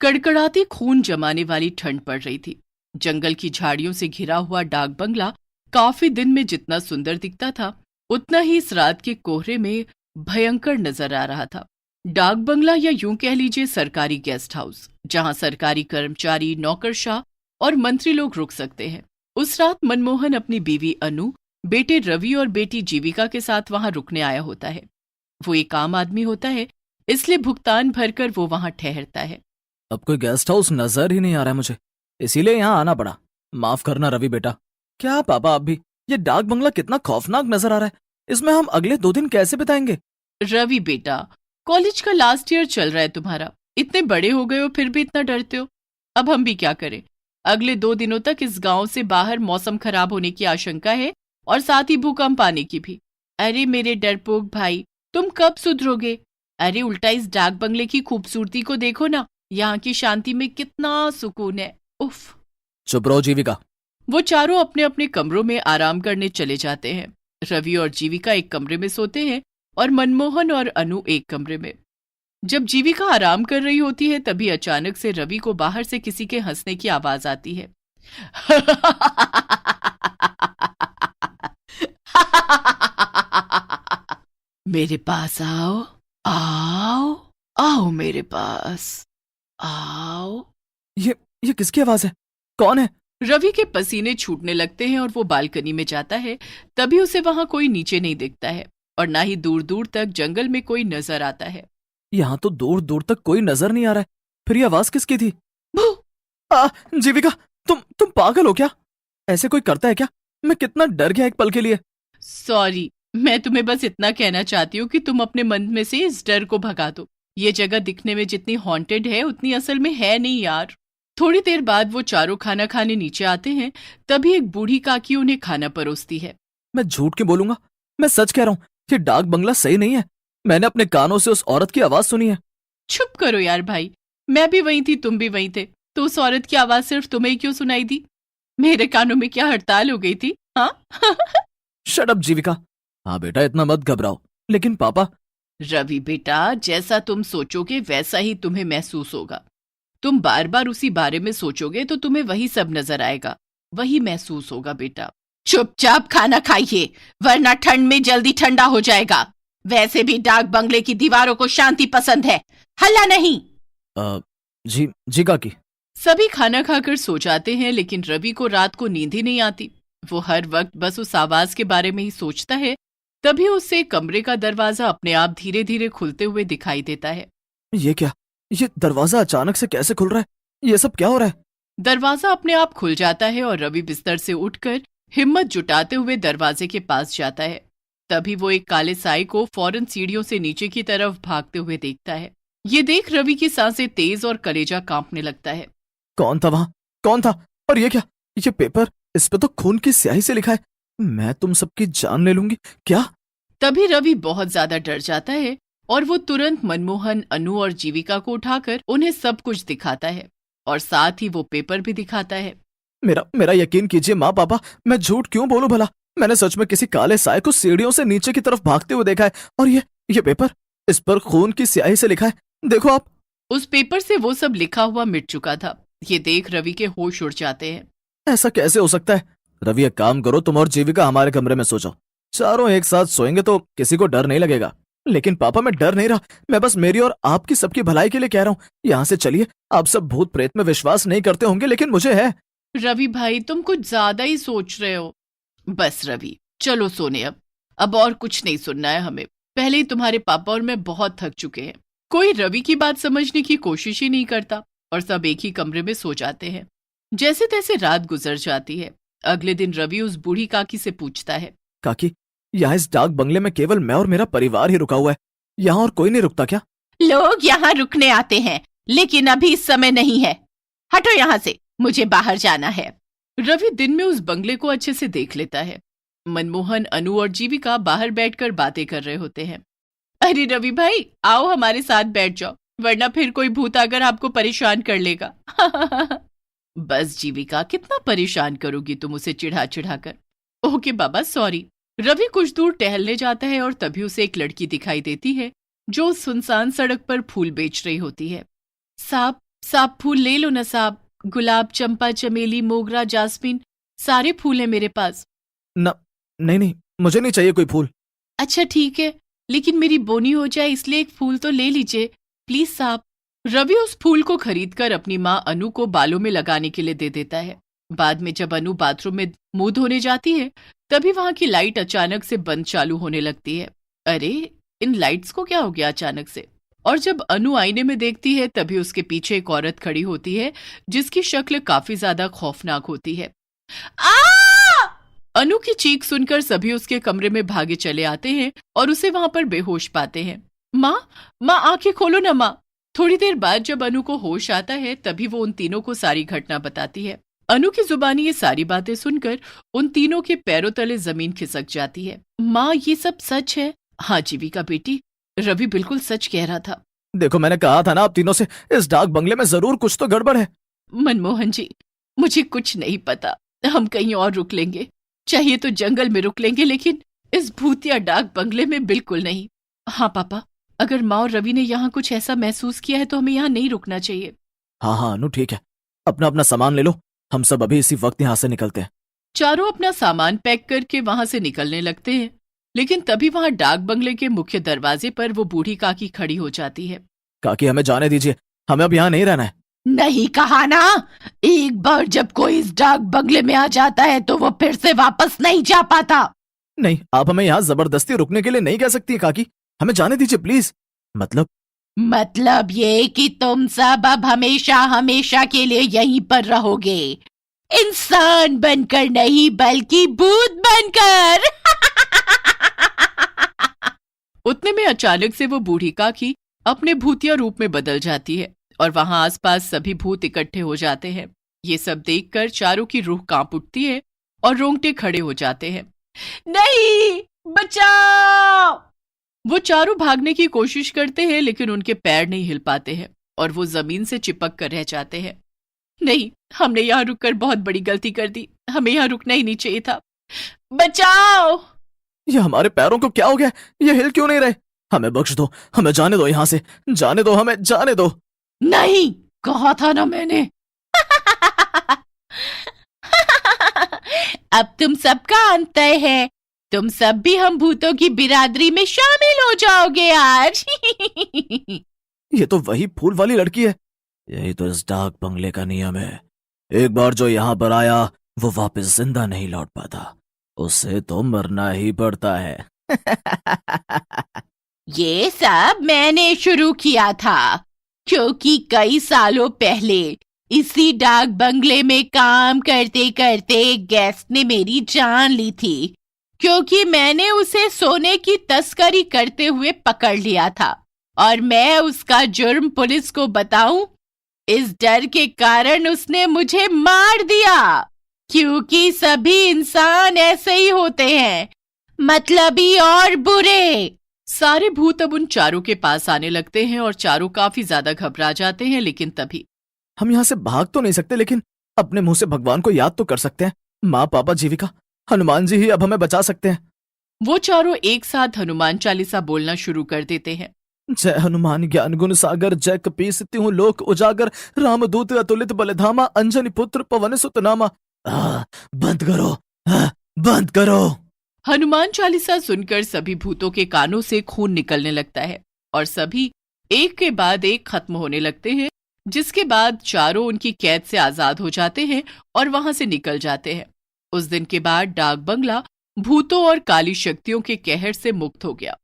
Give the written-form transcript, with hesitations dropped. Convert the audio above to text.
कड़कड़ाती खून जमाने वाली ठंड पड़ रही थी। जंगल की झाड़ियों से घिरा हुआ डाक बंगला काफी दिन में जितना सुंदर दिखता था, उतना ही इस रात के कोहरे में भयंकर नजर आ रहा था। डाक बंगला या यूं कह लीजिए सरकारी गेस्ट हाउस, जहां सरकारी कर्मचारी, नौकरशाह और मंत्री लोग रुक सकते हैं। उस रात मनमोहन अपनी बीवी अनु, बेटे रवि और बेटी जीविका के साथ वहां रुकने आया होता है। वो एक आम आदमी होता है, इसलिए भुगतान भरकर वो वहां ठहरता है। अब कोई गेस्ट हाउस नजर ही नहीं आ रहा है मुझे, इसीलिए यहाँ आना पड़ा। माफ करना रवि बेटा। क्या पापा आप भी? ये डाक बंगला कितना खौफनाक नजर आ रहा है। इसमें हम अगले 2 दिन कैसे बिताएंगे? रवि बेटा, कॉलेज का लास्ट ईयर चल रहा है तुम्हारा, इतने बड़े हो गए हो फिर भी इतना डरते हो। अब हम भी क्या करें? अगले 2 दिनों तक इस गांव से बाहर मौसम खराब होने की आशंका है और साथ ही भूकंप आने की भी। अरे मेरे डरपोक भाई, तुम कब सुधरोगे? अरे उल्टा इस डाक बंगले की खूबसूरती को देखो ना, यहाँ की शांति में कितना सुकून है। उफ। चुप रहो जीविका। वो चारों अपने अपने कमरों में आराम करने चले जाते हैं। रवि और जीविका एक कमरे में सोते हैं और मनमोहन और अनु एक कमरे में। जब जीविका आराम कर रही होती है तभी अचानक से रवि को बाहर से किसी के हंसने की आवाज आती है। मेरे पास आओ, आओ, आओ मेरे पास आओ। ये किसकी आवाज है? कौन है? रवि के पसीने छूटने लगते हैं और वो बालकनी में जाता है। तभी उसे वहां कोई नीचे नहीं दिखता है और ना ही दूर दूर तक जंगल में कोई नजर आता है। यहाँ तो दूर दूर तक कोई नजर नहीं आ रहा है। फिर ये आवाज किसकी थी? जीविका, तुम पागल हो क्या? ऐसे कोई करता है क्या? मैं कितना डर गया एक पल के लिए। सॉरी, मैं तुम्हें बस इतना कहना चाहती हूँ कि तुम अपने मन में से इस डर को भगा दो। ये जगह दिखने में जितनी हॉन्टेड है उतनी असल में है नहीं यार। थोड़ी देर बाद वो चारों खाना खाने नीचे आते हैं। तभी एक बूढ़ी काकी उन्हें खाना परोसती है। मैं झूठ क्यों बोलूंगा? मैं सच कह रहा हूँ, ये डाक बंगला सही नहीं है। मैंने अपने कानों से उस औरत की आवाज सुनी है। चुप करो यार भाई, मैं भी वहीं थी, तुम भी वहीं थे, तो उस औरत की आवाज सिर्फ तुम्हें ही क्यों सुनाई दी? मेरे कानों में क्या हड़ताल हो गई थी? हाँ। शट अप जीविका। हाँ बेटा, इतना मत घबराओ। लेकिन पापा। रवि बेटा, जैसा तुम सोचोगे वैसा ही तुम्हें महसूस होगा। तुम बार बार उसी बारे में सोचोगे तो तुम्हें वही सब नजर आएगा, वही महसूस होगा बेटा। चुपचाप खाना खाइए, वरना ठंड में जल्दी ठंडा हो जाएगा। वैसे भी डाक बंगले की दीवारों को शांति पसंद है, हल्ला नहीं। जी काकी। सभी खाना खाकर सो जाते हैं, लेकिन रवि को रात को नींद ही नहीं आती। वो हर वक्त बस उस आवाज के बारे में ही सोचता है। तभी उससे कमरे का दरवाजा अपने आप धीरे धीरे खुलते हुए दिखाई देता है। ये क्या? ये दरवाजा अचानक से कैसे खुल रहा है? ये सब क्या हो रहा है? दरवाजा अपने आप खुल जाता है और रवि बिस्तर से उठकर हिम्मत जुटाते हुए दरवाजे के पास जाता है। तभी वो एक काले साए को फौरन सीढ़ियों से नीचे की तरफ भागते हुए देखता है। ये देख रवि की सांसें तेज और कलेजा कांपने लगता है। कौन था वहां? कौन था? और ये क्या? ये पेपर, इस पे तो खून की स्याही से लिखा है, मैं तुम सबकी जान ले लूंगी। क्या? तभी रवि बहुत ज्यादा डर जाता है और वो तुरंत मनमोहन, अनु और जीविका को उठाकर उन्हें सब कुछ दिखाता है और साथ ही वो पेपर भी दिखाता है। मेरा यकीन कीजिए माँ पापा, मैं झूठ क्यों बोलूं भला? मैंने सच में किसी काले साए को सीढ़ियों से नीचे की तरफ भागते हुए देखा है। और ये पेपर, इस पर खून की स्याही से लिखा है, देखो आप। उस पेपर से वो सब लिखा हुआ मिट चुका था। ये देख रवि के होश उड़ जाते हैं। ऐसा कैसे हो सकता है? रवि, एक काम करो, तुम और जीविका हमारे कमरे में सो जाओ। चारों एक साथ सोएंगे तो किसी को डर नहीं लगेगा। लेकिन पापा, मैं डर नहीं रहा, मैं बस मेरी और आपकी सबकी भलाई के लिए कह रहा हूँ। यहाँ से चलिए। आप सब भूत प्रेत में विश्वास नहीं करते होंगे, लेकिन मुझे है। रवि भाई, तुम कुछ ज्यादा ही सोच रहे हो। बस रवि, चलो सोने। अब और कुछ नहीं सुनना है हमें। पहले ही तुम्हारे पापा और मैं बहुत थक चुके हैं। कोई रवि की बात समझने की कोशिश ही नहीं करता और सब एक ही कमरे में सो जाते हैं। जैसे तैसे रात गुजर जाती है। अगले दिन रवि उस बूढ़ी काकी से पूछता है, काकी, यहाँ इस डाक बंगले में केवल मैं और मेरा परिवार ही रुका हुआ है, यहाँ और कोई नहीं रुकता क्या? लोग यहाँ रुकने आते हैं, लेकिन अभी इस समय नहीं है। हटो यहाँ से, मुझे बाहर जाना है। रवि दिन में उस बंगले को अच्छे से देख लेता है। मनमोहन, अनु और जीविका बाहर बैठकर बातें कर रहे होते हैं। अरे रवि भाई, आओ हमारे साथ बैठ जाओ, वरना फिर कोई भूत आकर आपको परेशान कर लेगा। बस जीविका, कितना परेशान करोगी तुम उसे चिढ़ा चिढ़ा कर। ओके बाबा, सॉरी। रवि कुछ दूर टहलने जाता है और तभी उसे एक लड़की दिखाई देती है जो सुनसान सड़क पर फूल बेच रही होती है। साहब, साहब फूल ले लो ना साहब, गुलाब, चंपा, चमेली, मोगरा, जास्मीन, सारे फूल हैं मेरे पास। न, नहीं नहीं, मुझे नहीं चाहिए कोई फूल। अच्छा ठीक है, लेकिन मेरी बोनी हो जाए इसलिए एक फूल तो ले लीजिए प्लीज साहब। रवि उस फूल को खरीदकर अपनी माँ अनु को बालों में लगाने के लिए दे देता है। बाद में जब अनु बाथरूम में मुंह धोने जाती है तभी वहां की लाइट अचानक से बंद चालू होने लगती है। अरे इन लाइट्स को क्या हो गया अचानक से? और जब अनु आईने में देखती है तभी उसके पीछे एक औरत खड़ी होती है जिसकी शक्ल काफी ज्यादा खौफनाक होती है। आ! अनु की चीख सुनकर सभी उसके कमरे में भागे चले आते हैं और उसे वहां पर बेहोश पाते हैं। माँ आंखें खोलो ना माँ। थोड़ी देर बाद जब अनु को होश आता है तभी वो उन तीनों को सारी घटना बताती है। अनु की जुबानी ये सारी बातें सुनकर उन तीनों के पैरों तले जमीन खिसक जाती है। माँ ये सब सच है? हाँ जीविका बेटी, रवि बिल्कुल सच कह रहा था। देखो मैंने कहा था ना आप तीनों से, इस डाक बंगले में जरूर कुछ तो गड़बड़ है। मनमोहन जी मुझे कुछ नहीं पता, हम कहीं और रुक लेंगे, चाहिए तो जंगल में रुक लेंगे, लेकिन इस भूतिया डाक बंगले में बिल्कुल नहीं। हाँ पापा, अगर माँ और रवि ने यहाँ कुछ ऐसा महसूस किया है तो हमें यहाँ नहीं रुकना चाहिए। हाँ अनु ठीक है, अपना अपना सामान ले लो, हम सब अभी इसी वक्त यहाँ से निकलते हैं। चारों अपना सामान पैक करके वहां से निकलने लगते हैं, लेकिन तभी वहां डाक बंगले के मुख्य दरवाजे पर वो बूढ़ी काकी खड़ी हो जाती है। काकी हमें जाने दीजिए, हमें अब यहाँ नहीं रहना है। नहीं कहा ना, एक बार जब कोई इस डाक बंगले में आ जाता है तो वो फिर से वापस नहीं जा पाता। नहीं, आप हमें यहाँ जबरदस्ती रुकने के लिए नहीं कह सकती काकी, हमें जाने दीजिए प्लीज। मतलब ये कि तुम सब अब हमेशा हमेशा के लिए यहीं पर रहोगे, इंसान बनकर नहीं बल्कि भूत बनकर। उतने में अचानक से वो बूढ़ी काकी अपने भूतिया रूप में बदल जाती है और वहां आसपास सभी भूत इकट्ठे हो जाते हैं। ये सब देखकर चारों की रूह कांप उठती है और रोंगटे खड़े हो जाते हैं। नहीं, बचाओ! वो चारों भागने की कोशिश करते हैं लेकिन उनके पैर नहीं हिल पाते हैं और वो जमीन से चिपक कर रह जाते हैं। नहीं, हमने यहाँ रुककर बहुत बड़ी गलती कर दी, हमें यहाँ रुकना ही नहीं चाहिए था। बचाओ! ये हमारे पैरों को क्या हो गया? ये हिल क्यों नहीं रहे? हमें बख्श दो, हमें जाने दो यहाँ से, जाने दो, हमें जाने दो। नहीं, कहा था ना मैंने। अब तुम सबका अंत है, तुम सब भी हम भूतों की बिरादरी में शामिल हो जाओगे आज। ये तो वही फूल वाली लड़की है। यही तो इस डाक बंगले का नियम है, एक बार जो यहाँ पर आया वो वापस जिंदा नहीं लौट पाता, उसे तो मरना ही पड़ता है। ये सब मैंने शुरू किया था, क्योंकि कई सालों पहले इसी डाक बंगले में काम करते करते गेस्ट ने मेरी जान ली थी, क्योंकि मैंने उसे सोने की तस्करी करते हुए पकड़ लिया था और मैं उसका जुर्म पुलिस को बताऊं, इस डर के कारण उसने मुझे मार दिया। क्योंकि सभी इंसान ऐसे ही होते हैं, मतलबी और बुरे। सारे भूत अब उन चारों के पास आने लगते हैं और चारों काफी ज्यादा घबरा जाते हैं, लेकिन तभी हम यहाँ से भाग तो नहीं सकते, लेकिन अपने मुंह से भगवान को याद तो कर सकते हैं। माँ, पापा, जीविका, हनुमान जी ही अब हमें बचा सकते हैं। वो चारों एक साथ हनुमान चालीसा बोलना शुरू कर देते हैं। जय हनुमान ज्ञान गुण सागर, जय कपीस तिहु लोक उजागर, रामदूत अतुलित बलधामा, अंजनी पुत्र पवन सुत नामा। बंद करो, बंद करो। हनुमान चालीसा सुनकर सभी भूतों के कानों से खून निकलने लगता है और सभी एक के बाद एक खत्म होने लगते हैं, जिसके बाद चारों उनकी कैद से आजाद हो जाते हैं और वहां से निकल जाते हैं। उस दिन के बाद डाक बंगला भूतों और काली शक्तियों के कहर से मुक्त हो गया।